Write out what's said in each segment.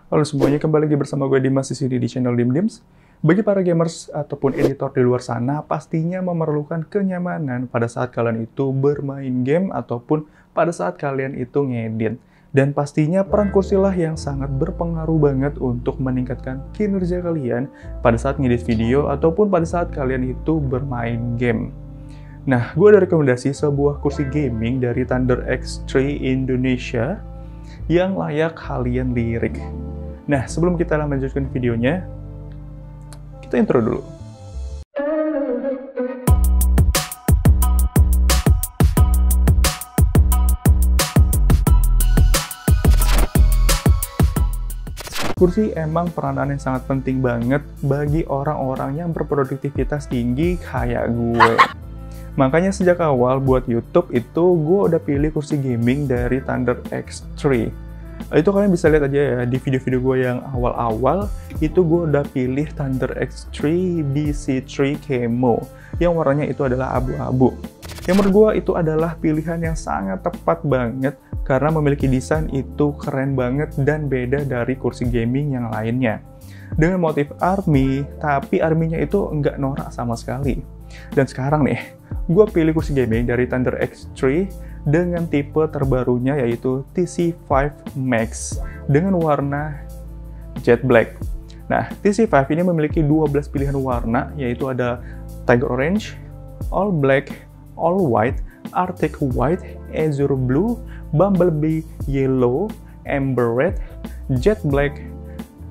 Halo semuanya, kembali lagi bersama gue Dimas di sini di channel Dimdims. Bagi para gamers ataupun editor di luar sana, pastinya memerlukan kenyamanan pada saat kalian itu bermain game ataupun pada saat kalian itu ngedit. Dan pastinya peran kursilah yang sangat berpengaruh banget untuk meningkatkan kinerja kalian pada saat ngedit video ataupun pada saat kalian itu bermain game. Nah, gue ada rekomendasi sebuah kursi gaming dari ThunderX3 Indonesia yang layak kalian lirik. Nah, sebelum kita lanjutkan videonya, kita intro dulu. Kursi emang peranan yang sangat penting banget bagi orang-orang yang berproduktivitas tinggi kayak gue. Makanya sejak awal buat YouTube itu gue udah pilih kursi gaming dari ThunderX3. Itu kalian bisa lihat aja ya di video-video gue yang awal-awal, itu gue udah pilih ThunderX3 DC3 Camo yang warnanya itu adalah abu-abu. Yang menurut gue itu adalah pilihan yang sangat tepat banget karena memiliki desain itu keren banget dan beda dari kursi gaming yang lainnya. Dengan motif army, tapi arminya itu nggak norak sama sekali. Dan sekarang nih, gue pilih kursi gaming dari ThunderX3 dengan tipe terbarunya yaitu TC5 Max dengan warna jet black. Nah, TC5 ini memiliki 12 pilihan warna, yaitu ada Tiger Orange, All Black, All White, Arctic White, Azure Blue, Bumblebee Yellow, Amber Red, Jet Black,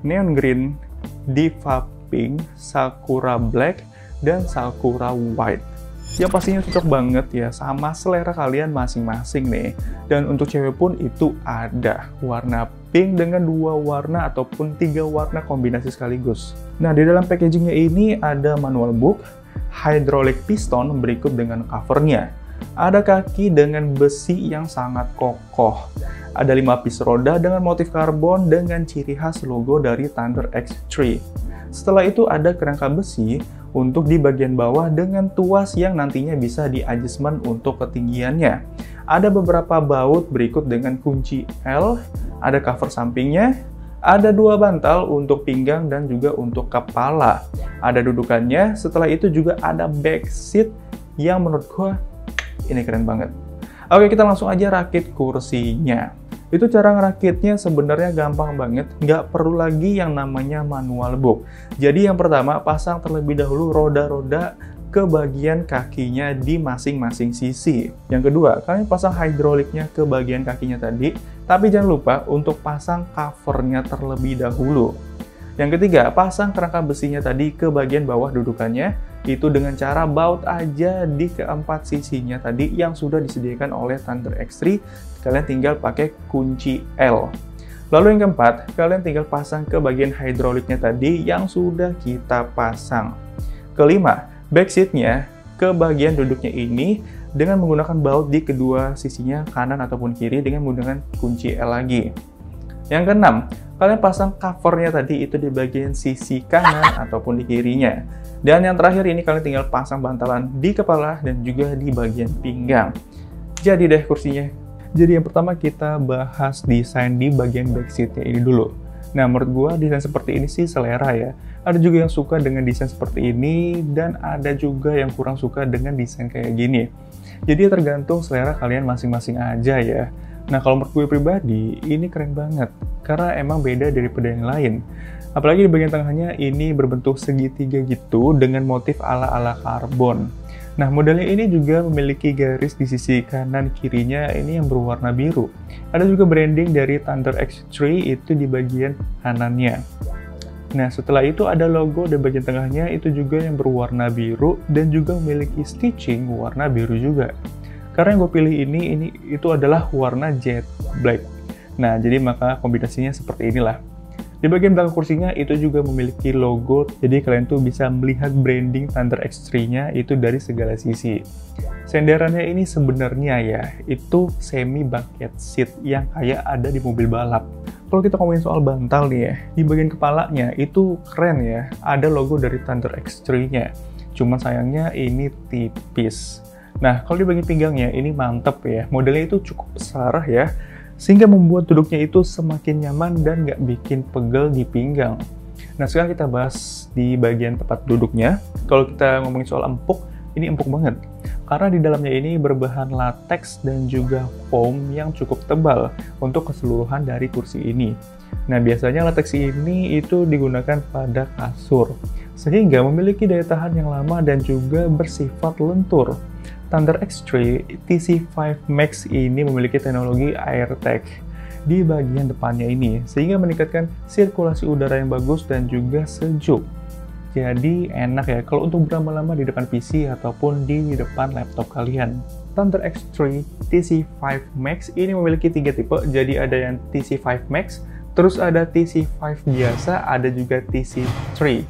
Neon Green, Diva Pink, Sakura Black, dan Sakura White. Yang pastinya cocok banget ya sama selera kalian masing-masing nih. Dan untuk cewek pun itu ada warna pink dengan 2 warna ataupun 3 warna kombinasi sekaligus. Nah, di dalam packagingnya ini ada manual book, hydraulic piston berikut dengan covernya. Ada kaki dengan besi yang sangat kokoh. Ada 5 piece roda dengan motif karbon dengan ciri khas logo dari ThunderX3. Setelah itu ada kerangka besi untuk di bagian bawah dengan tuas yang nantinya bisa di-adjustment untuk ketinggiannya. Ada beberapa baut berikut dengan kunci L, ada cover sampingnya, ada 2 bantal untuk pinggang dan juga untuk kepala. Ada dudukannya, setelah itu juga ada back seat yang menurut gue ini keren banget. Oke, kita langsung aja rakit kursinya. Itu cara ngerakitnya sebenarnya gampang banget, nggak perlu lagi yang namanya manual book. Jadi yang pertama, pasang terlebih dahulu roda-roda ke bagian kakinya di masing-masing sisi. Yang kedua, kalian pasang hidroliknya ke bagian kakinya tadi, tapi jangan lupa untuk pasang covernya terlebih dahulu. Yang ketiga, pasang kerangka besinya tadi ke bagian bawah dudukannya, itu dengan cara baut aja di keempat sisinya tadi yang sudah disediakan oleh ThunderX3, kalian tinggal pakai kunci L. Lalu yang keempat, kalian tinggal pasang ke bagian hidroliknya tadi yang sudah kita pasang. Kelima, backseatnya ke bagian duduknya ini dengan menggunakan baut di kedua sisinya kanan ataupun kiri dengan menggunakan kunci L lagi. Yang keenam, kalian pasang covernya tadi itu di bagian sisi kanan ataupun di kirinya. Dan yang terakhir ini kalian tinggal pasang bantalan di kepala dan juga di bagian pinggang. Jadi deh kursinya. Jadi yang pertama kita bahas desain di bagian backseatnya ini dulu. Nah, menurut gua desain seperti ini sih selera ya. Ada juga yang suka dengan desain seperti ini dan ada juga yang kurang suka dengan desain kayak gini. Jadi tergantung selera kalian masing-masing aja ya. Nah, kalau menurut gue pribadi, ini keren banget. Karena emang beda daripada yang lain. Apalagi di bagian tengahnya ini berbentuk segitiga gitu dengan motif ala-ala karbon. Nah, modelnya ini juga memiliki garis di sisi kanan kirinya ini yang berwarna biru. Ada juga branding dari ThunderX3 itu di bagian kanannya. Nah, setelah itu ada logo di bagian tengahnya itu juga yang berwarna biru dan juga memiliki stitching warna biru juga. Karena yang gue pilih ini itu adalah warna jet black. Nah, jadi maka kombinasinya seperti inilah. Di bagian belakang kursinya itu juga memiliki logo, jadi kalian tuh bisa melihat branding ThunderX3-nya itu dari segala sisi. Senderannya ini sebenarnya ya, itu semi bucket seat yang kayak ada di mobil balap. Kalau kita ngomongin soal bantal nih ya, di bagian kepalanya itu keren ya, ada logo dari ThunderX3-nya. Cuman sayangnya ini tipis. Nah, kalau di bagian pinggangnya ini mantep ya, modelnya itu cukup besar ya. sehingga membuat duduknya itu semakin nyaman dan nggak bikin pegel di pinggang. Nah, sekarang kita bahas di bagian tempat duduknya. Kalau kita ngomongin soal empuk, ini empuk banget. Karena di dalamnya ini berbahan latex dan juga foam yang cukup tebal untuk keseluruhan dari kursi ini. Nah, biasanya latex ini itu digunakan pada kasur, sehingga memiliki daya tahan yang lama dan juga bersifat lentur. Thunder X3 TC5 Max ini memiliki teknologi AirTag di bagian depannya ini, sehingga meningkatkan sirkulasi udara yang bagus dan juga sejuk. Jadi enak ya kalau untuk berlama-lama di depan PC ataupun di depan laptop kalian. Thunder X3 TC5 Max ini memiliki 3 tipe, jadi ada yang TC5 Max, terus ada TC5 biasa, ada juga TC3.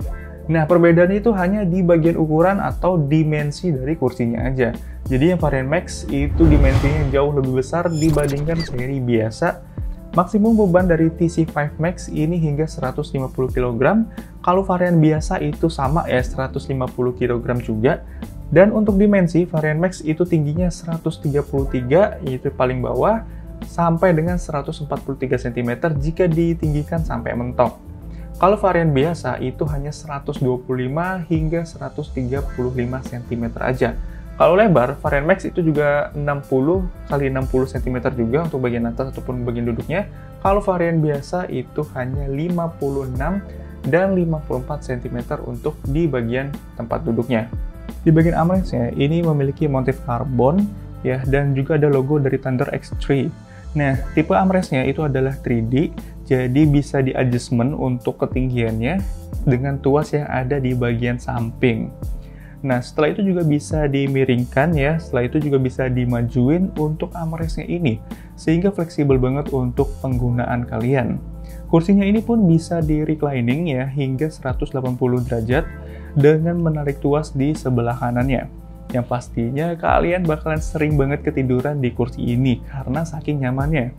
Nah, perbedaannya itu hanya di bagian ukuran atau dimensi dari kursinya aja. Jadi yang varian Max itu dimensinya jauh lebih besar dibandingkan seri biasa. Maksimum beban dari TC5 Max ini hingga 150 kg. Kalau varian biasa itu sama ya, 150 kg juga. Dan untuk dimensi, varian Max itu tingginya 133, yaitu paling bawah, sampai dengan 143 cm jika ditinggikan sampai mentok. Kalau varian biasa itu hanya 125 hingga 135 cm aja. Kalau lebar, varian Max itu juga 60 x 60 cm juga untuk bagian atas ataupun bagian duduknya. Kalau varian biasa itu hanya 56 dan 54 cm untuk di bagian tempat duduknya. Di bagian armrestnya ini memiliki motif karbon ya, dan juga ada logo dari Thunder X3. Nah, tipe armrestnya itu adalah 3D, jadi bisa di adjustment untuk ketinggiannya dengan tuas yang ada di bagian samping. Nah, setelah itu juga bisa dimiringkan ya, setelah itu juga bisa dimajuin untuk armrestnya ini, sehingga fleksibel banget untuk penggunaan kalian. Kursinya ini pun bisa di reclining ya, hingga 180 derajat dengan menarik tuas di sebelah kanannya. Yang pastinya kalian bakalan sering banget ketiduran di kursi ini karena saking nyamannya.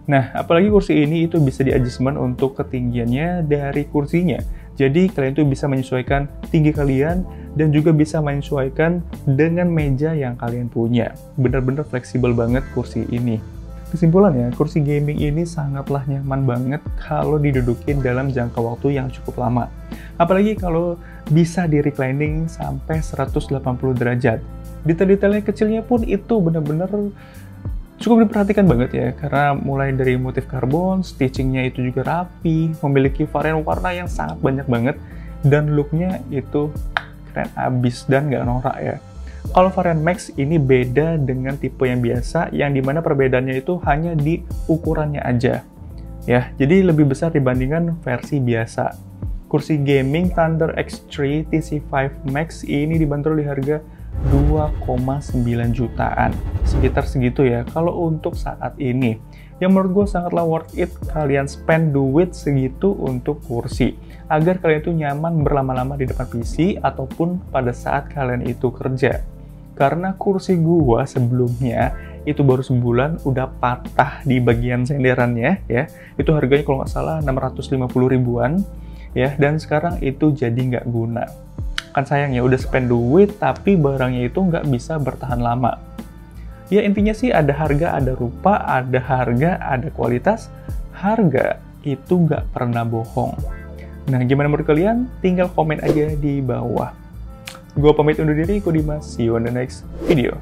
Nah, apalagi kursi ini itu bisa di adjustment untuk ketinggiannya dari kursinya. Jadi kalian tuh bisa menyesuaikan tinggi kalian dan juga bisa menyesuaikan dengan meja yang kalian punya. Bener-bener fleksibel banget kursi ini. Kesimpulannya, kursi gaming ini sangatlah nyaman banget kalau didudukin dalam jangka waktu yang cukup lama. Apalagi kalau bisa di reclining sampai 180 derajat. Detail-detailnya kecilnya pun itu bener-bener cukup diperhatikan banget ya, karena mulai dari motif karbon, stitchingnya itu juga rapi, memiliki varian warna yang sangat banyak banget, dan looknya itu keren abis dan nggak norak ya. Kalau varian Max ini beda dengan tipe yang biasa, yang dimana perbedaannya itu hanya di ukurannya aja. Ya, jadi lebih besar dibandingkan versi biasa. Kursi gaming Thunder X3 TC5 Max ini dibanderol di harga 2,9 jutaan. Sekitar segitu ya, kalau untuk saat ini. Yang menurut gue sangatlah worth it kalian spend duit segitu untuk kursi. Agar kalian itu nyaman berlama-lama di depan PC ataupun pada saat kalian itu kerja. Karena kursi gua sebelumnya itu baru sebulan udah patah di bagian senderannya ya. Itu harganya kalau nggak salah 650 ribuan ya, dan sekarang itu jadi nggak guna. Kan sayang ya, udah spend duit tapi barangnya itu nggak bisa bertahan lama. Ya intinya sih ada harga, ada rupa, ada harga, ada kualitas. Harga itu nggak pernah bohong. Nah, gimana menurut kalian? Tinggal komen aja di bawah. Gue pamit undur diri, Dimas. See you on the next video.